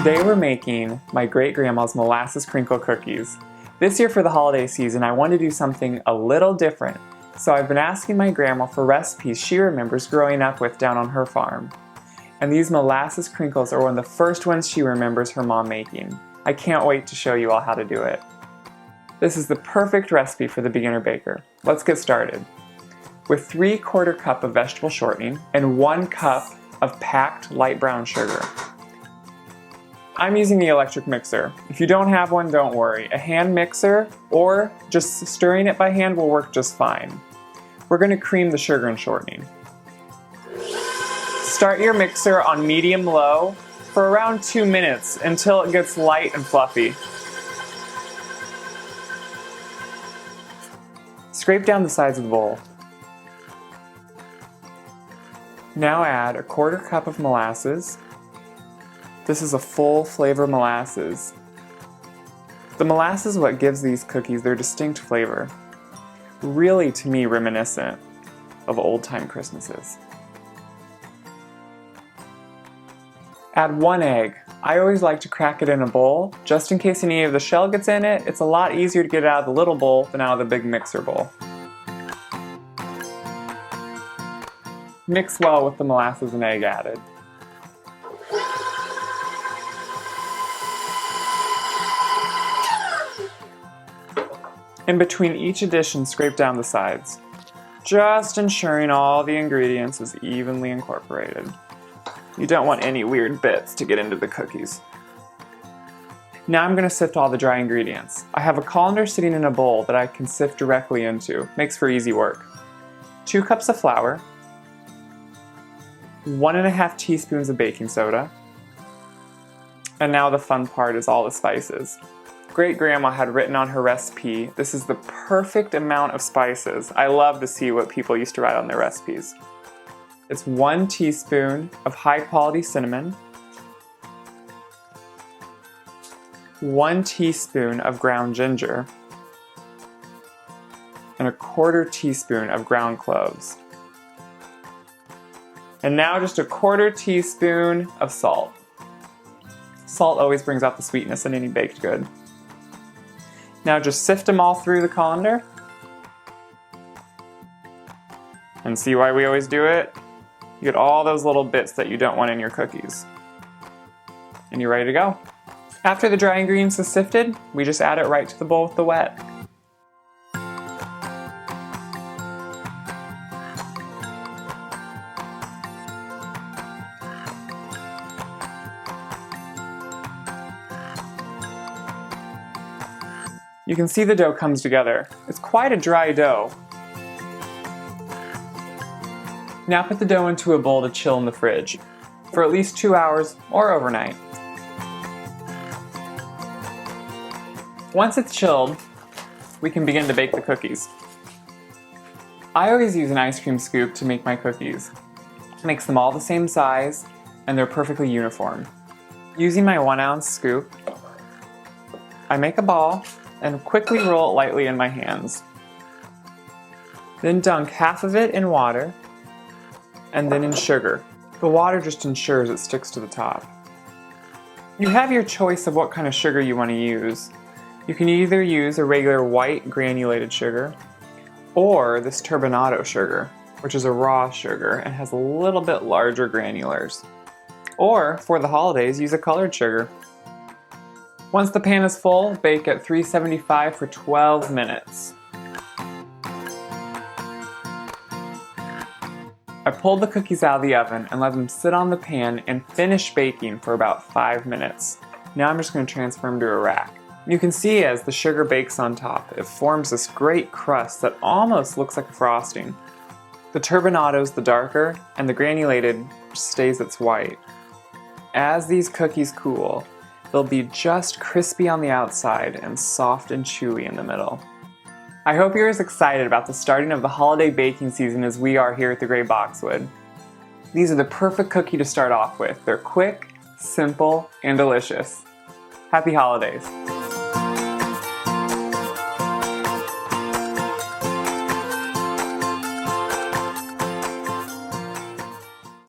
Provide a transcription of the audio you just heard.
Today we're making my great-grandma's molasses crinkle cookies. This year for the holiday season I wanted to do something a little different, so I've been asking my grandma for recipes she remembers growing up with down on her farm. And these molasses crinkles are one of the first ones she remembers her mom making. I can't wait to show you all how to do it. This is the perfect recipe for the beginner baker. Let's get started. With 3/4 cup of vegetable shortening and 1 cup of packed light brown sugar. I'm using the electric mixer. If you don't have one, don't worry. A hand mixer or just stirring it by hand will work just fine. We're going to cream the sugar and shortening. Start your mixer on medium-low for around 2 minutes until it gets light and fluffy. Scrape down the sides of the bowl. Now add 1/4 cup of molasses. This is a full flavor molasses. The molasses is what gives these cookies their distinct flavor. Really, to me, reminiscent of old-time Christmases. Add 1 egg. I always like to crack it in a bowl, just in case any of the shell gets in it. It's a lot easier to get it out of the little bowl than out of the big mixer bowl. Mix well with the molasses and egg added. In between each addition, scrape down the sides, just ensuring all the ingredients is evenly incorporated. You don't want any weird bits to get into the cookies. Now I'm going to sift all the dry ingredients. I have a colander sitting in a bowl that I can sift directly into. Makes for easy work. 2 cups of flour, 1½ teaspoons of baking soda, and now the fun part is all the spices. Great-grandma had written on her recipe, this is the perfect amount of spices. I love to see what people used to write on their recipes. It's 1 teaspoon of high-quality cinnamon, 1 teaspoon of ground ginger, and 1/4 teaspoon of ground cloves. And now just 1/4 teaspoon of salt. Salt always brings out the sweetness in any baked good. Now just sift them all through the colander. And see why we always do it? You get all those little bits that you don't want in your cookies. And you're ready to go. After the dry ingredients is sifted, we just add it right to the bowl with the wet. You can see the dough comes together. It's quite a dry dough. Now put the dough into a bowl to chill in the fridge for at least 2 hours or overnight. Once it's chilled, we can begin to bake the cookies. I always use an ice cream scoop to make my cookies. It makes them all the same size and they're perfectly uniform. Using my 1-ounce scoop, I make a ball and quickly roll it lightly in my hands. Then dunk half of it in water and then in sugar. The water just ensures it sticks to the top. You have your choice of what kind of sugar you want to use. You can either use a regular white granulated sugar or this turbinado sugar, which is a raw sugar and has a little bit larger granulars. Or, for the holidays, use a colored sugar. Once the pan is full, bake at 375 for 12 minutes. I pulled the cookies out of the oven and let them sit on the pan and finish baking for about 5 minutes. Now I'm just going to transfer them to a rack. You can see as the sugar bakes on top, it forms this great crust that almost looks like a frosting. The turbinado is the darker and the granulated stays its white. As these cookies cool, they'll be just crispy on the outside and soft and chewy in the middle. I hope you're as excited about the starting of the holiday baking season as we are here at the Gray Boxwood. These are the perfect cookie to start off with. They're quick, simple, and delicious. Happy holidays!